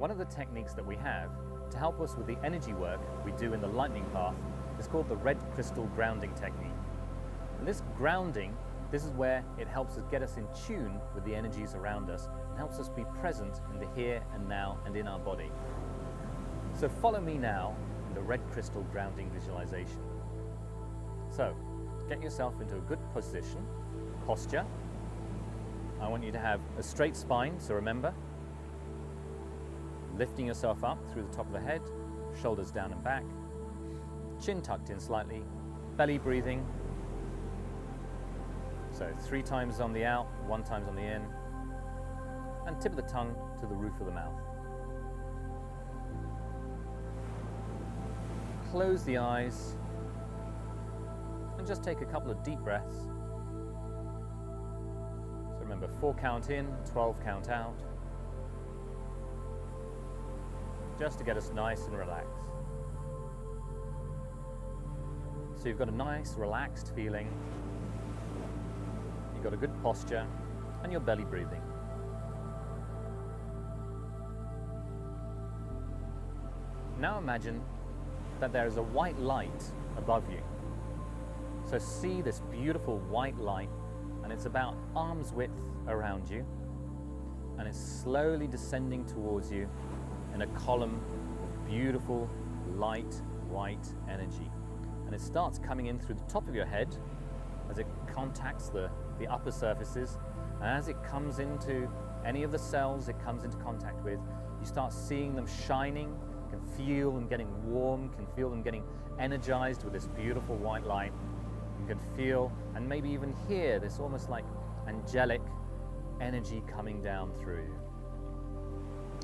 one of the techniques that we have to help us with the energy work we do in the lightning path is called the red crystal grounding technique. And this grounding, this is where it helps us get us in tune with the energies around us and helps us be present in the here and now and in our body. So follow me now in the red crystal grounding visualization. So get yourself into a good posture. I want you to have a straight spine, so remember, lifting yourself up through the top of the head, shoulders down and back, chin tucked in slightly, belly breathing. So 3 times on the out, 1 time on the in, and tip of the tongue to the roof of the mouth. Close the eyes and just take a couple of deep breaths. So remember, 4 count in, 12 count out, just to get us nice and relaxed. So you've got a nice relaxed feeling, you've got a good posture, and your belly breathing. Now imagine that there is a white light above you. So see this beautiful white light, and it's about arm's width around you, and it's slowly descending towards you in a column of beautiful light white energy. And it starts coming in through the top of your head as it contacts the upper surfaces, and as it comes into any of the cells it comes into contact with, you start seeing them shining. You can feel them getting warm, can feel them getting energized with this beautiful white light. You can feel and maybe even hear this almost like angelic energy coming down through you.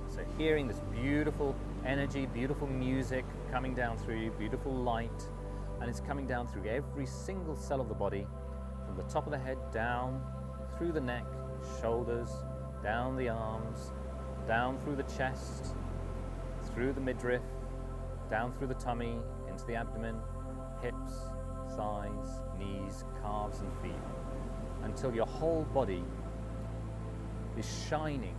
So hearing this beautiful energy, beautiful music coming down through you, beautiful light, and it's coming down through every single cell of the body, from the top of the head down, through the neck, shoulders, down the arms, down through the chest, through the midriff, down through the tummy, into the abdomen, hips, thighs, knees, calves and feet, until your whole body is shining.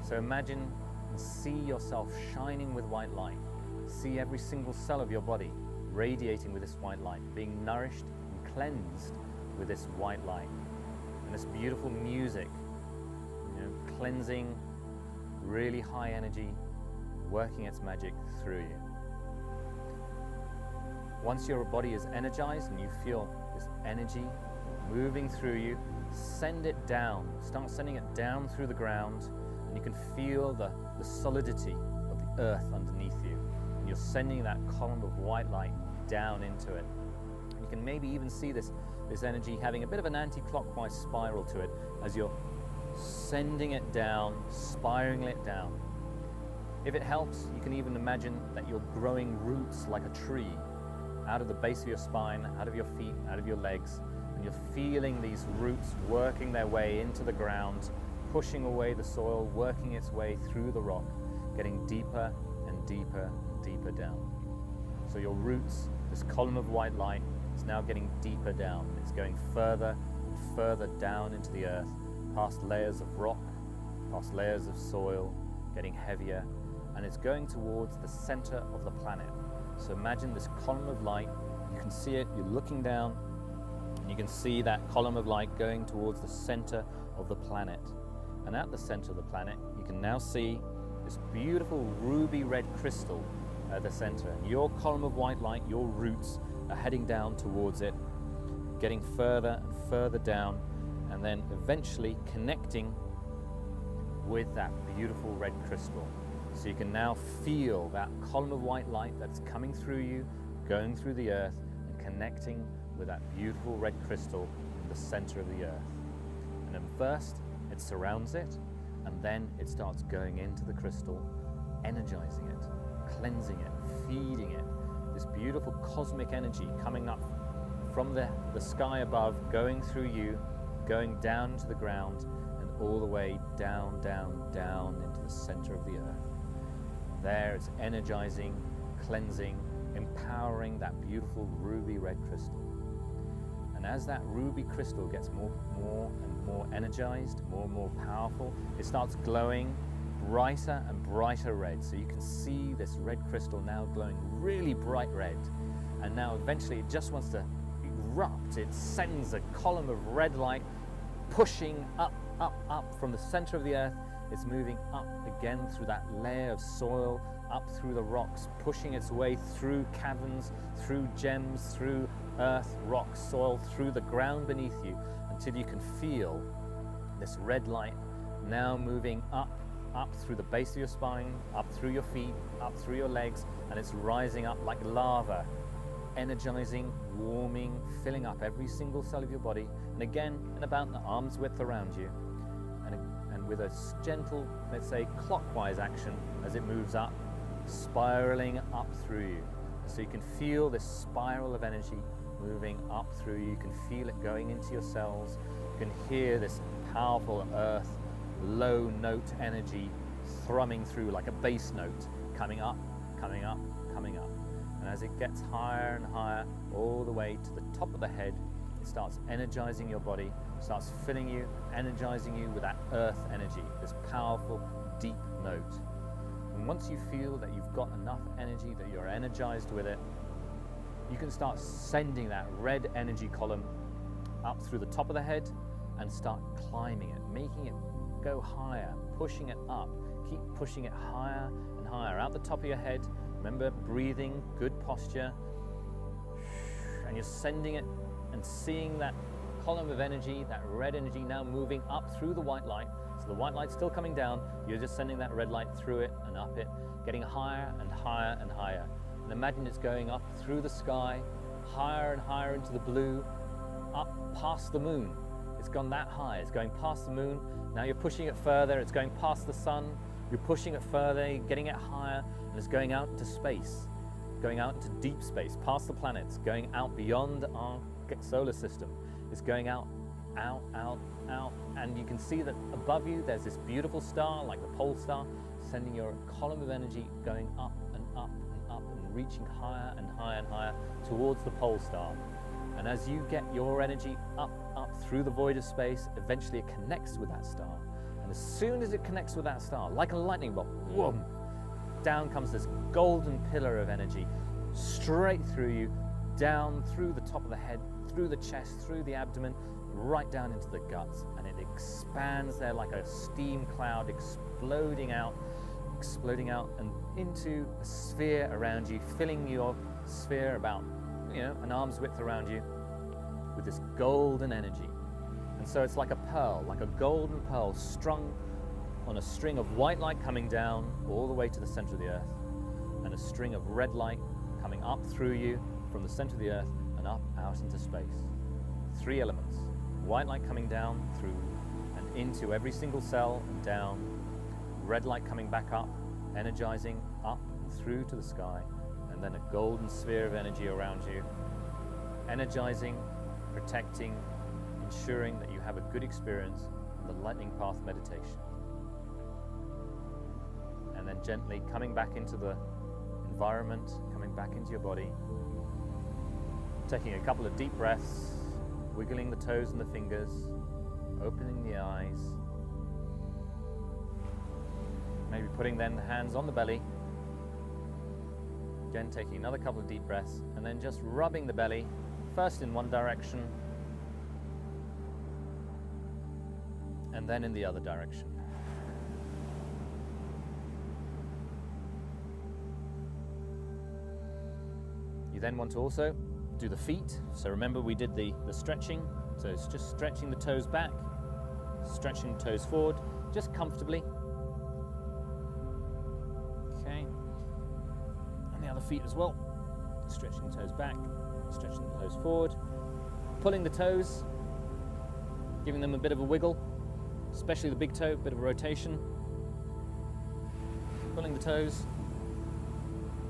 So imagine and see yourself shining with white light. See every single cell of your body radiating with this white light, being nourished and cleansed with this white light. And this beautiful music, cleansing, really high energy, working its magic through you. Once your body is energized and you feel this energy moving through you, send it down. Start sending it down through the ground, and you can feel the solidity of the earth underneath you. And you're sending that column of white light down into it. And you can maybe even see this energy having a bit of an anti-clockwise spiral to it as you're sending it down, spiraling it down. If it helps, you can even imagine that you're growing roots like a tree out of the base of your spine, out of your feet, out of your legs, and you're feeling these roots working their way into the ground, pushing away the soil, working its way through the rock, getting deeper and deeper and deeper down. So your roots, this column of white light, is now getting deeper down. It's going further and further down into the earth, past layers of rock, past layers of soil, getting heavier, and it's going towards the center of the planet. So imagine this column of light, you can see it, you're looking down, and you can see that column of light going towards the center of the planet. And at the center of the planet, you can now see this beautiful ruby red crystal at the center. And your column of white light, your roots are heading down towards it, getting further and further down, and then eventually connecting with that beautiful red crystal. So you can now feel that column of white light that's coming through you, going through the earth, and connecting with that beautiful red crystal in the center of the earth. And then first, it surrounds it, and then it starts going into the crystal, energizing it, cleansing it, feeding it. This beautiful cosmic energy coming up from the sky above, going through you, going down to the ground, and all the way down, down, down into the center of the earth. There it's energizing, cleansing, empowering that beautiful ruby red crystal. And as that ruby crystal gets more and more energized, more and more powerful, it starts glowing brighter and brighter red. So you can see this red crystal now glowing really bright red. And now eventually it just wants to erupt. It sends a column of red light pushing up, up, up from the center of the earth. It's moving up again through that layer of soil, up through the rocks, pushing its way through caverns, through gems, through earth, rock, soil, through the ground beneath you, until you can feel this red light now moving up through the base of your spine, up through your feet, up through your legs, and it's rising up like lava, energizing, warming, filling up every single cell of your body, and again, in about the arm's width around you, and with a gentle, let's say, clockwise action as it moves up, spiraling up through you. So you can feel this spiral of energy moving up through you. You can feel it going into your cells. You can hear this powerful earth, low note energy thrumming through like a bass note, coming up, coming up, coming up. And as it gets higher and higher, all the way to the top of the head, it starts energizing your body, starts filling you, energizing you with that earth energy, this powerful, deep note. And once you feel that you've got enough energy, that you're energized with it, you can start sending that red energy column up through the top of the head and start climbing it, making it go higher, pushing it up. Keep pushing it higher and higher out the top of your head. Remember, breathing, good posture. And you're sending it and seeing that column of energy, that red energy now moving up through the white light. So the white light's still coming down, you're just sending that red light through it and up it, getting higher and higher and higher. And imagine it's going up through the sky, higher and higher into the blue, up past the moon. It's gone that high, it's going past the moon. Now you're pushing it further, it's going past the sun, you're pushing it further, getting it higher, and it's going out into space, going out into deep space, past the planets, going out beyond our solar system. It's going out, out, out, out, and you can see that above you there's this beautiful star, like the pole star, sending your column of energy going up and up and up and reaching higher and higher and higher towards the pole star. And as you get your energy up through the void of space, eventually it connects with that star. And as soon as it connects with that star, like a lightning bolt, whoom, down comes this golden pillar of energy, straight through you, down through the top of the head, through the chest, through the abdomen, right down into the guts. And it expands there like a steam cloud, exploding out and into a sphere around you, filling your sphere about, an arm's width around you with this golden energy. And so it's like a pearl, like a golden pearl strung on a string of white light coming down all the way to the center of the earth, and a string of red light coming up through you from the center of the earth and up out into space. 3 elements. White light coming down through and into every single cell and down. Red light coming back up, energizing up through to the sky. And then a golden sphere of energy around you, energizing, protecting, ensuring that you have a good experience in the lightning path meditation. And then gently coming back into the environment, coming back into your body, taking a couple of deep breaths, wiggling the toes and the fingers, opening the eyes, maybe putting then the hands on the belly. Again, taking another couple of deep breaths, and then just rubbing the belly, first in one direction, and then in the other direction. You then want to also do the feet. So remember we did the stretching, so it's just stretching the toes back, stretching the toes forward, just comfortably. Feet as well, stretching the toes back, stretching the toes forward, pulling the toes, giving them a bit of a wiggle, especially the big toe, a bit of a rotation, pulling the toes,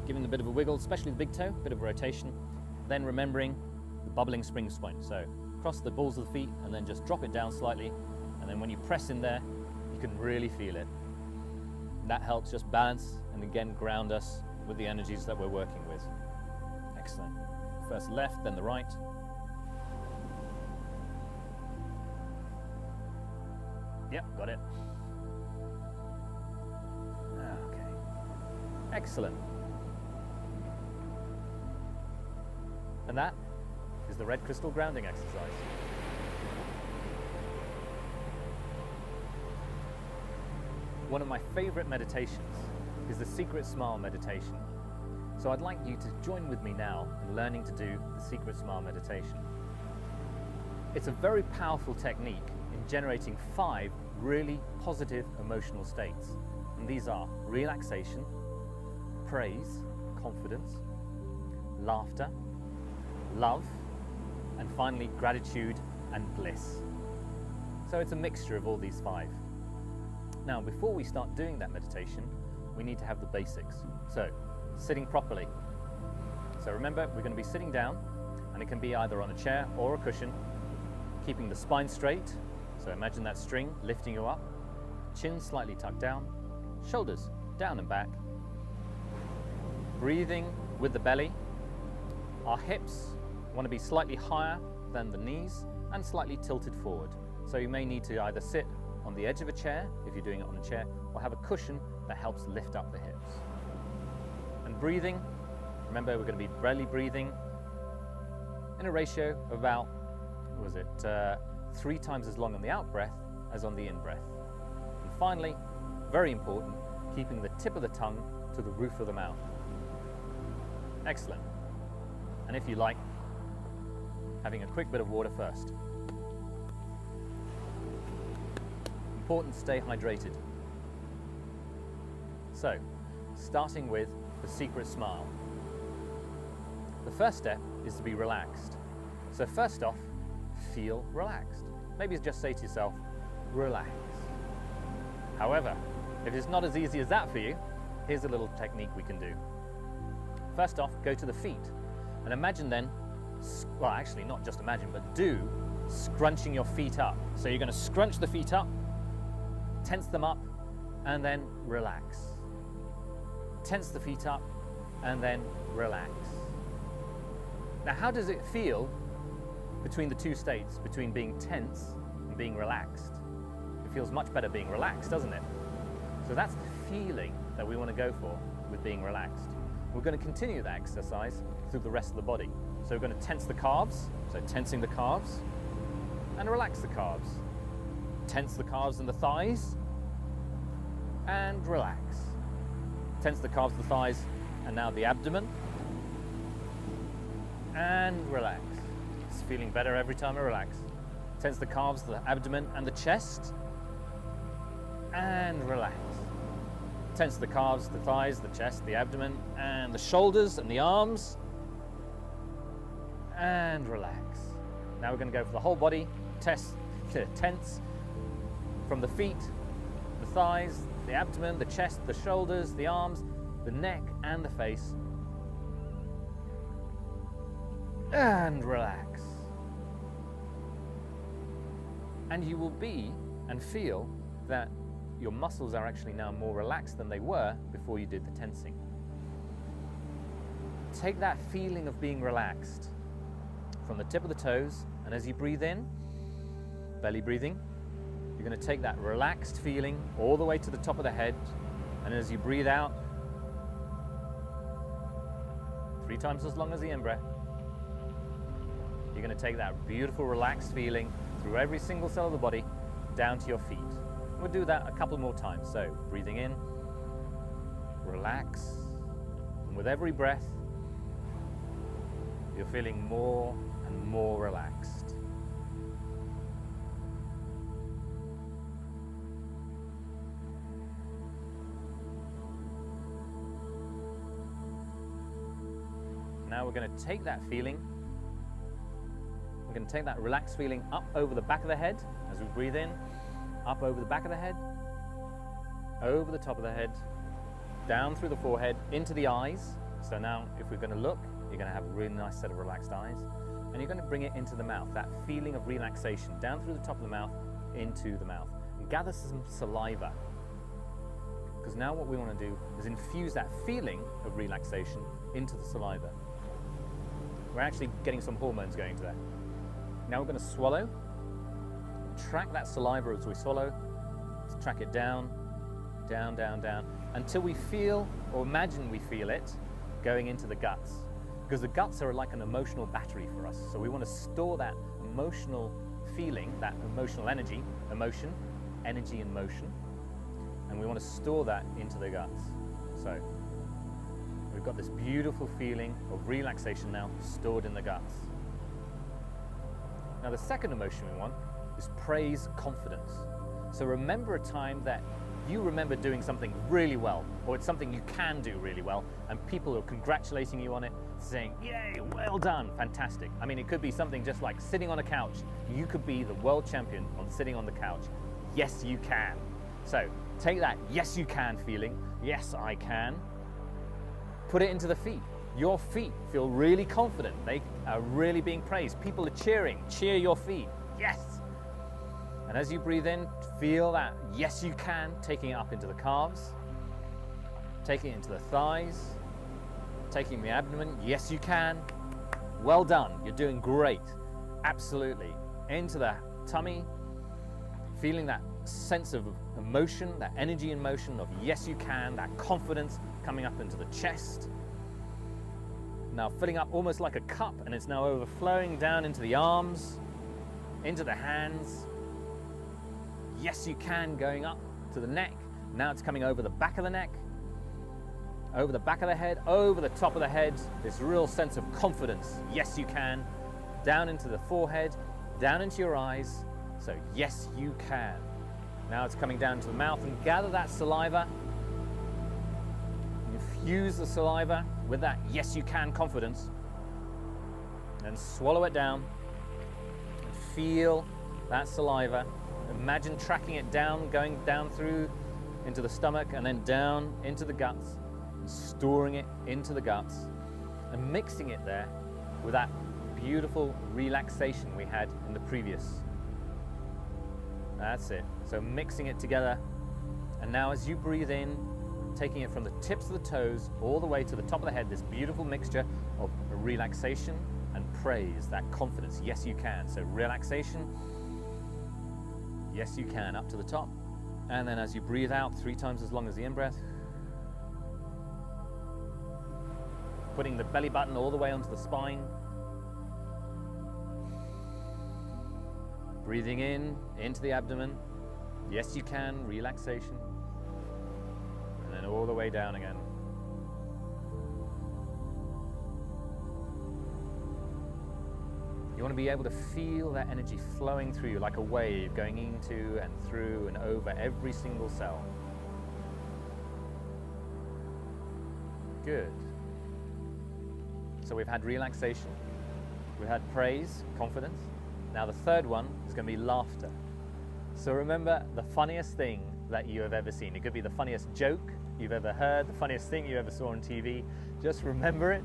giving them a bit of a wiggle, especially the big toe, a bit of a rotation, then remembering the bubbling spring point. So cross the balls of the feet and then just drop it down slightly, and then when you press in there you can really feel it. That helps just balance and again ground us with the energies that we're working with. Excellent. First left, then the right. Yep, got it. Excellent. And that is the red crystal grounding exercise. One of my favorite meditations is the Secret Smile meditation. So I'd like you to join with me now in learning to do the Secret Smile meditation. It's a very powerful technique in generating 5 really positive emotional states. And these are relaxation, praise, confidence, laughter, love, and finally gratitude and bliss. So it's a mixture of all these 5. Now, before we start doing that meditation, we need to have the basics. So, sitting properly. So remember, we're going to be sitting down, and it can be either on a chair or a cushion, keeping the spine straight. So imagine that string lifting you up, chin slightly tucked down, shoulders down and back, breathing with the belly. Our hips want to be slightly higher than the knees and slightly tilted forward. So you may need to either sit on the edge of a chair, if you're doing it on a chair, or have a cushion that helps lift up the hips. And breathing, remember we're going to be belly breathing in a ratio of about, 3 times as long on the out breath as on the in breath. And finally, very important, keeping the tip of the tongue to the roof of the mouth. Excellent. And if you like, having a quick bit of water first. Important, stay hydrated. So, starting with the Secret Smile. The first step is to be relaxed. So first off, feel relaxed. Maybe just say to yourself, relax. However, if it's not as easy as that for you, here's a little technique we can do. First off, go to the feet and imagine then, well actually not just imagine, but do scrunching your feet up. So you're going to scrunch the feet up, tense them up, and then relax. Tense the feet up, and then relax. Now how does it feel between the two states, between being tense and being relaxed? It feels much better being relaxed, doesn't it? So that's the feeling that we want to go for with being relaxed. We're going to continue that exercise through the rest of the body. So we're going to tense the calves, so tensing the calves, and relax the calves. Tense the calves and the thighs, and relax. Tense the calves, the thighs, and now the abdomen, and relax. It's feeling better every time I relax. Tense the calves, the abdomen, and the chest, and relax. Tense the calves, the thighs, the chest, the abdomen, and the shoulders and the arms, and relax. Now we're going to go for the whole body. Tense from the feet, the thighs, the abdomen, the chest, the shoulders, the arms, the neck, and the face, and relax. And you will be and feel that your muscles are actually now more relaxed than they were before you did the tensing. Take that feeling of being relaxed from the tip of the toes, and as you breathe in, belly breathing, you're going to take that relaxed feeling all the way to the top of the head, and as you breathe out, 3 times as long as the in-breath, you're going to take that beautiful relaxed feeling through every single cell of the body down to your feet. We'll do that a couple more times. So breathing in, relax, and with every breath, you're feeling more and more relaxed. Now we're going to take that feeling, we're going to take that relaxed feeling up over the back of the head as we breathe in, up over the back of the head, over the top of the head, down through the forehead, into the eyes. So now if we're going to look, you're going to have a really nice set of relaxed eyes. And you're going to bring it into the mouth, that feeling of relaxation, down through the top of the mouth, into the mouth. And gather some saliva. Because now what we want to do is infuse that feeling of relaxation into the saliva. We're actually getting some hormones going to that. Now we're going to swallow. Track that saliva as we swallow. Track it down, down, down, down, until we feel or imagine we feel it going into the guts. Because the guts are like an emotional battery for us. So we want to store that emotional feeling, that emotional energy, energy and motion, and we want to store that into the guts. So we've got this beautiful feeling of relaxation now stored in the guts. Now the second emotion we want is praise, confidence. So remember a time that you remember doing something really well, or it's something you can do really well, and people are congratulating you on it, saying, yay, well done, fantastic. I mean, it could be something just like sitting on a couch. You could be the world champion on sitting on the couch. Yes, you can. So take that yes, you can feeling, yes, I can, put it into the feet. Your feet feel really confident. They are really being praised. People are cheering. Cheer your feet. Yes. And as you breathe in, feel that yes, you can, taking it up into the calves, taking it into the thighs, taking the abdomen. Yes, you can. Well done. You're doing great. Absolutely. Into the tummy, feeling that sense of emotion, that energy in motion of yes, you can, that confidence coming up into the chest. Now filling up almost like a cup, and it's now overflowing down into the arms, into the hands. Yes, you can, going up to the neck. Now it's coming over the back of the neck, over the back of the head, over the top of the head. This real sense of confidence. Yes, you can. Down into the forehead, down into your eyes. So yes, you can. Now it's coming down to the mouth, and gather that saliva. Infuse the saliva with that yes, you can confidence. And swallow it down. And feel that saliva. Imagine tracking it down, going down through into the stomach and then down into the guts, and storing it into the guts and mixing it there with that beautiful relaxation we had in the previous. That's it. So mixing it together, and now as you breathe in, taking it from the tips of the toes all the way to the top of the head, this beautiful mixture of relaxation and praise, that confidence. Yes, you can. So relaxation, yes, you can, up to the top. And then as you breathe out, 3 times as long as the in-breath, putting the belly button all the way onto the spine. Breathing in, into the abdomen. Yes, you can, relaxation. And then all the way down again. You want to be able to feel that energy flowing through you like a wave, going into and through and over every single cell. Good. So we've had relaxation, we've had praise, confidence. Now the third one is going to be laughter. So remember the funniest thing that you have ever seen. It could be the funniest joke you've ever heard, the funniest thing you ever saw on TV. Just remember it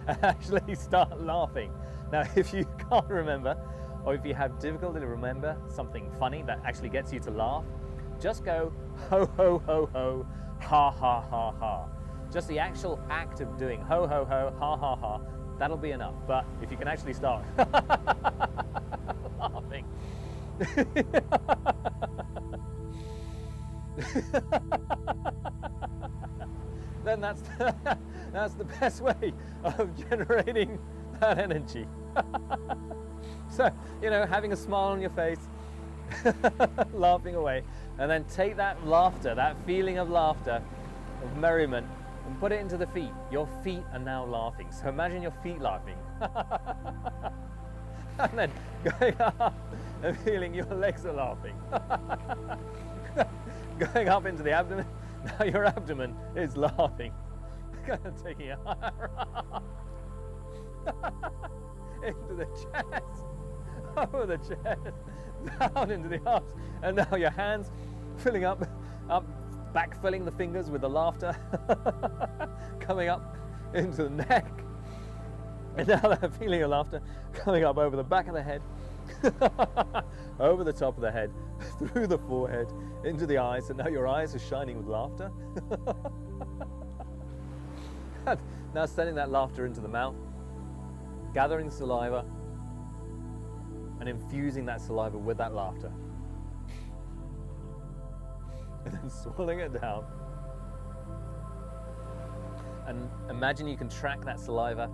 and actually start laughing. Now if you can't remember, or if you have difficulty to remember something funny that actually gets you to laugh, just go ho ho ho ho, ha ha ha ha. Just the actual act of doing ho ho ho, ha ha ha, that'll be enough. But if you can actually start laughing, then that's the best way of generating that energy. So, having a smile on your face, laughing away, and then take that laughter, that feeling of laughter, of merriment, and put it into the feet. Your feet are now laughing. So imagine your feet laughing. And then going up and feeling your legs are laughing. Going up into the abdomen. Now your abdomen is laughing. Taking it into the chest, over the chest, down into the arms, and now your hands filling up, backfilling the fingers with the laughter, coming up into the neck, and now that feeling of laughter coming up over the back of the head, over the top of the head, through the forehead, into the eyes, and now your eyes are shining with laughter. And now sending that laughter into the mouth, gathering saliva, and infusing that saliva with that laughter. And then swallowing it down, And imagine you can track that saliva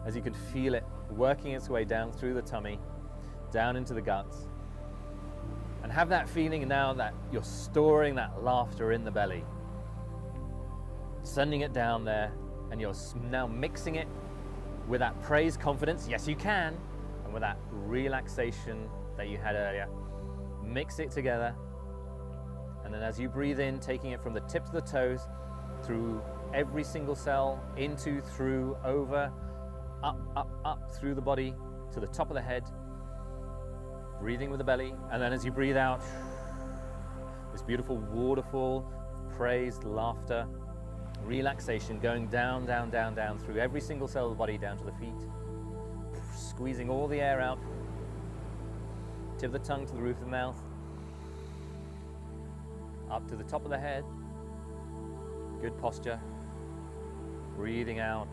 as you can feel it working its way down through the tummy, down into the guts. And have that feeling now that you're storing that laughter in the belly, sending it down there, and you're now mixing it with that praise confidence, yes you can, and with that relaxation that you had earlier. Mix it together, and then as you breathe in, taking it from the tips of the toes, through every single cell, into, through, over, up through the body, to the top of the head, breathing with the belly, and then as you breathe out, this beautiful waterfall of praise, laughter, relaxation, going down, down, down, down through every single cell of the body, down to the feet, squeezing all the air out, tip of the tongue to the roof of the mouth, up to the top of the head, good posture, breathing out.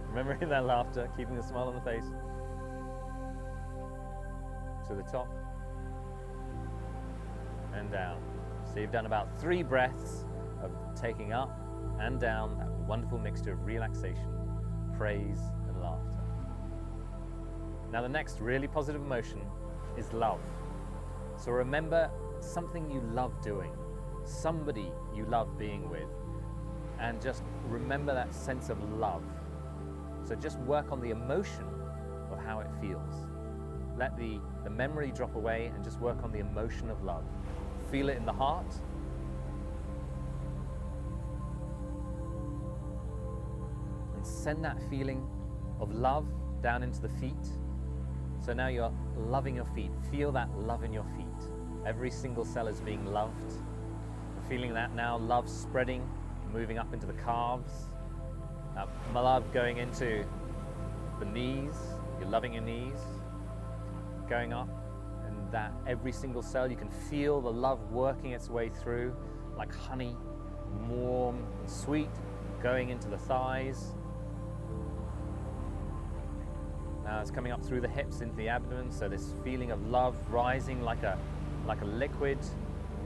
Remembering that laughter, keeping a smile on the face. To the top and down. So you've done about 3 breaths of taking up and down, that wonderful mixture of relaxation, praise and laughter. Now the next really positive emotion is love. So remember something you love doing, somebody you love being with, and just remember that sense of love. So just work on the emotion of how it feels. Let the memory drop away and just work on the emotion of love. Feel it in the heart. And send that feeling of love down into the feet. So now you're loving your feet. Feel that love in your feet. Every single cell is being loved. Feeling that now, love spreading, moving up into the calves. Love going into the knees, you're loving your knees, going up, and that every single cell, you can feel the love working its way through like honey, warm and sweet, going into the thighs. Now it's coming up through the hips into the abdomen, so this feeling of love rising like a liquid,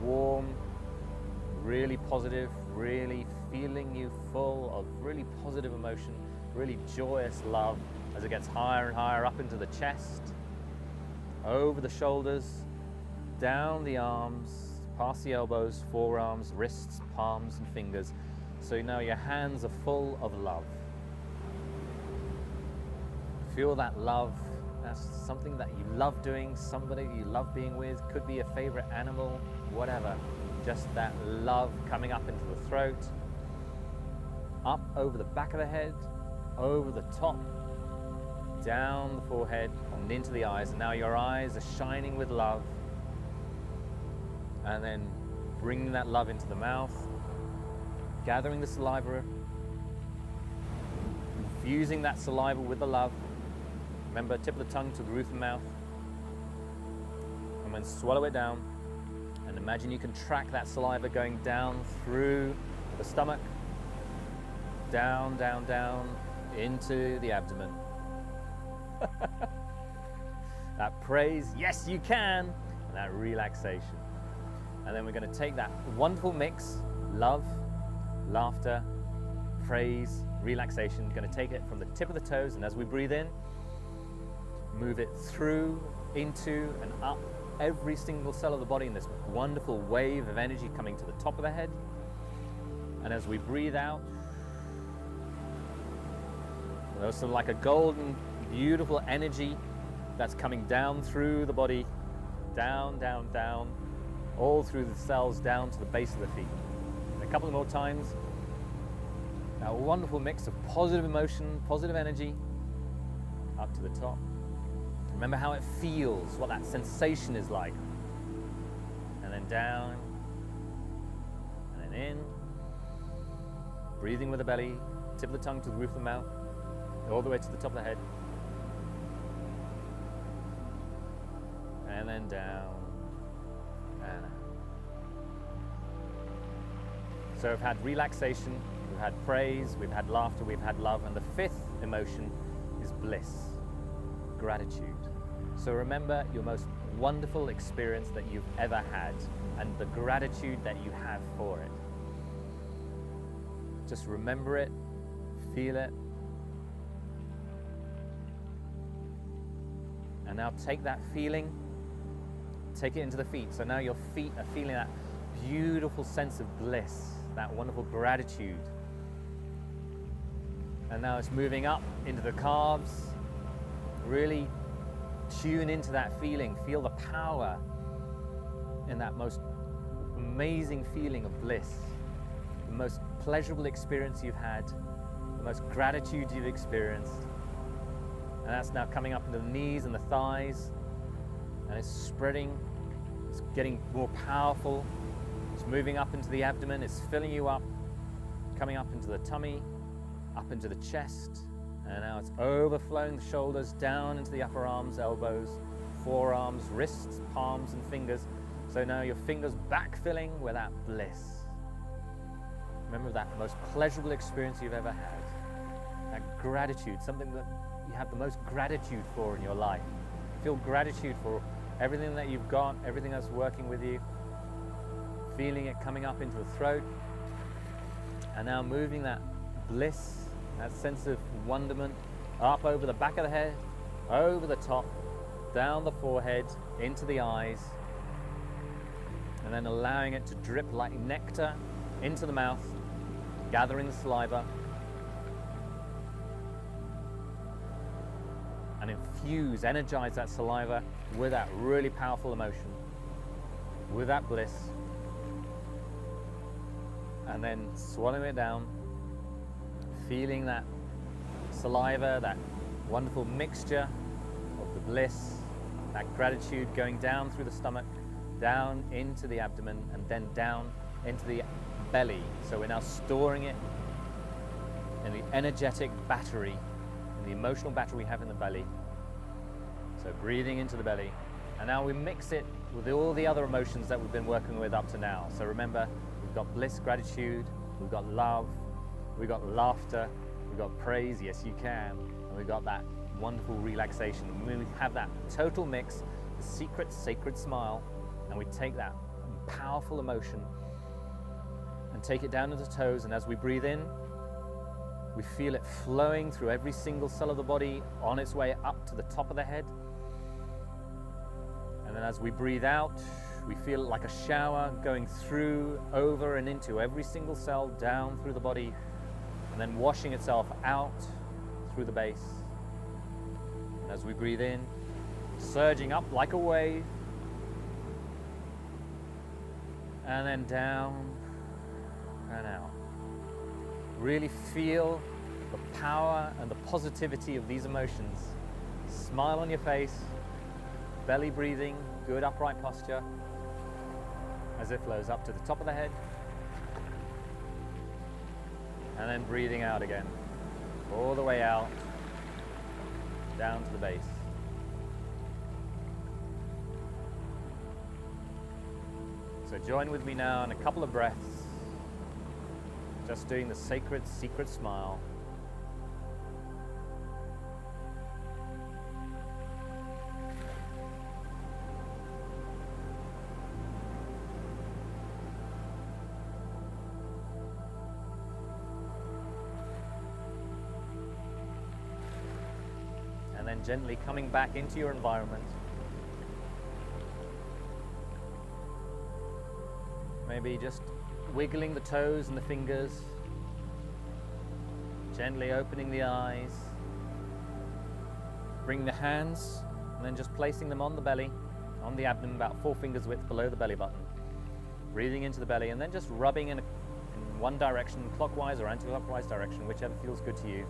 warm, really positive, really feeling you full of really positive emotion, really joyous love as it gets higher and higher up into the chest, over the shoulders, down the arms, past the elbows, forearms, wrists, palms and fingers. So now your hands are full of love. Feel that love. That's something that you love doing, somebody you love being with, could be a favorite animal, whatever. Just that love coming up into the throat, up over the back of the head, over the top, down the forehead and into the eyes. And now your eyes are shining with love. And then bringing that love into the mouth, gathering the saliva, infusing that saliva with the love. Remember, tip of the tongue to the roof of the mouth. And then swallow it down. And imagine you can track that saliva going down through the stomach, down, down, down, into the abdomen. That praise, yes you can, and that relaxation. And then we're going to take that wonderful mix, love, laughter, praise, relaxation. We're going to take it from the tip of the toes, and as we breathe in, move it through, into, and up every single cell of the body in this wonderful wave of energy coming to the top of the head. And as we breathe out, there's sort of like a golden, beautiful energy that's coming down through the body, down, down, down, all through the cells, down to the base of the feet. And a couple more times. That wonderful mix of positive emotion, positive energy, up to the top. Remember how it feels, what that sensation is like. And then down, and then in. Breathing with the belly, tip of the tongue to the roof of the mouth, all the way to the top of the head. And then down, and out. So we've had relaxation, we've had praise, we've had laughter, we've had love, and the fifth emotion is bliss, gratitude. So remember your most wonderful experience that you've ever had and the gratitude that you have for it. Just remember it, feel it, and now take that feeling, take it into the feet. So now your feet are feeling that beautiful sense of bliss, that wonderful gratitude. And now it's moving up into the calves. Really tune into that feeling. Feel the power in that most amazing feeling of bliss, the most pleasurable experience you've had, the most gratitude you've experienced. And that's now coming up into the knees and the thighs, and it's spreading, it's getting more powerful. It's moving up into the abdomen, it's filling you up, coming up into the tummy, up into the chest, and now it's overflowing the shoulders down into the upper arms, elbows, forearms, wrists, palms and fingers. So now your fingers backfilling with that bliss. Remember that most pleasurable experience you've ever had. That gratitude, something that you have the most gratitude for in your life. Feel gratitude for everything that you've got, everything that's working with you. Feeling it coming up into the throat. And now moving that bliss, that sense of wonderment, up over the back of the head, over the top, down the forehead, into the eyes, and then allowing it to drip like nectar into the mouth, gathering the saliva, and infuse, energize that saliva with that really powerful emotion, with that bliss, and then swallowing it down, feeling that saliva, that wonderful mixture of the bliss, that gratitude going down through the stomach, down into the abdomen, and then down into the belly. So we're now storing it in the energetic battery, in the emotional battery we have in the belly. So breathing into the belly. And now we mix it with all the other emotions that we've been working with up to now. So remember, we've got bliss, gratitude, we've got love, we've got laughter, we've got praise, yes you can, and we've got that wonderful relaxation. When we have that total mix, the secret sacred smile, and we take that powerful emotion and take it down to the toes, and as we breathe in, we feel it flowing through every single cell of the body on its way up to the top of the head. And then as we breathe out, we feel it like a shower going through, over and into every single cell, down through the body, and then washing itself out through the base. And as we breathe in, surging up like a wave, and then down and out. Really feel the power and the positivity of these emotions. Smile on your face, belly breathing, good upright posture, as it flows up to the top of the head, and then breathing out again, all the way out, down to the base. So join with me now in a couple of breaths, just doing the sacred secret smile. And then gently coming back into your environment. Maybe just wiggling the toes and the fingers, gently opening the eyes, bring the hands and then just placing them on the belly, on the abdomen, about 4 fingers width below the belly button. Breathing into the belly and then just rubbing in one direction, clockwise or anti-clockwise direction, whichever feels good to you.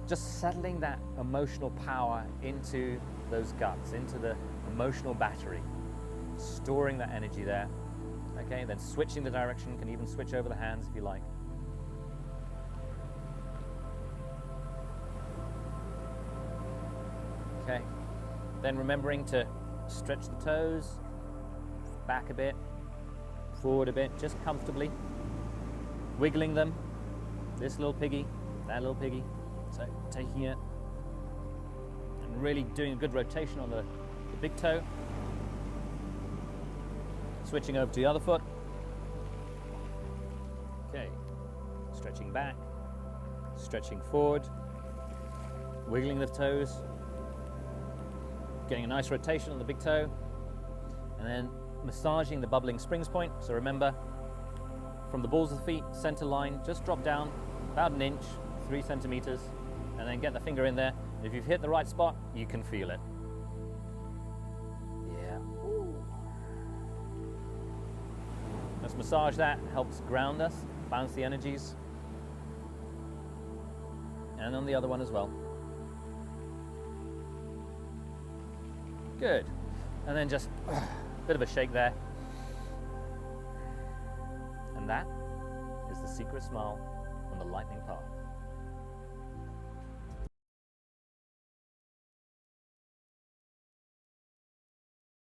Just settling that emotional power into those guts, into the emotional battery, storing that energy there. Okay, then switching the direction, can even switch over the hands if you like. Okay, then remembering to stretch the toes, back a bit, forward a bit, just comfortably, wiggling them, this little piggy, that little piggy. So taking it and really doing a good rotation on the the big toe. Switching over to the other foot. Okay, stretching back, stretching forward, wiggling the toes, getting a nice rotation on the big toe, and then massaging the bubbling springs point. So remember, from the balls of the feet, center line, just drop down about an inch, 3 centimeters, and then get the finger in there. If you've hit the right spot, you can feel it. Yeah. Ooh. Let's massage that, helps ground us, balance the energies. And on the other one as well. Good. And then just a bit of a shake there. And that is the secret smile on the lightning path.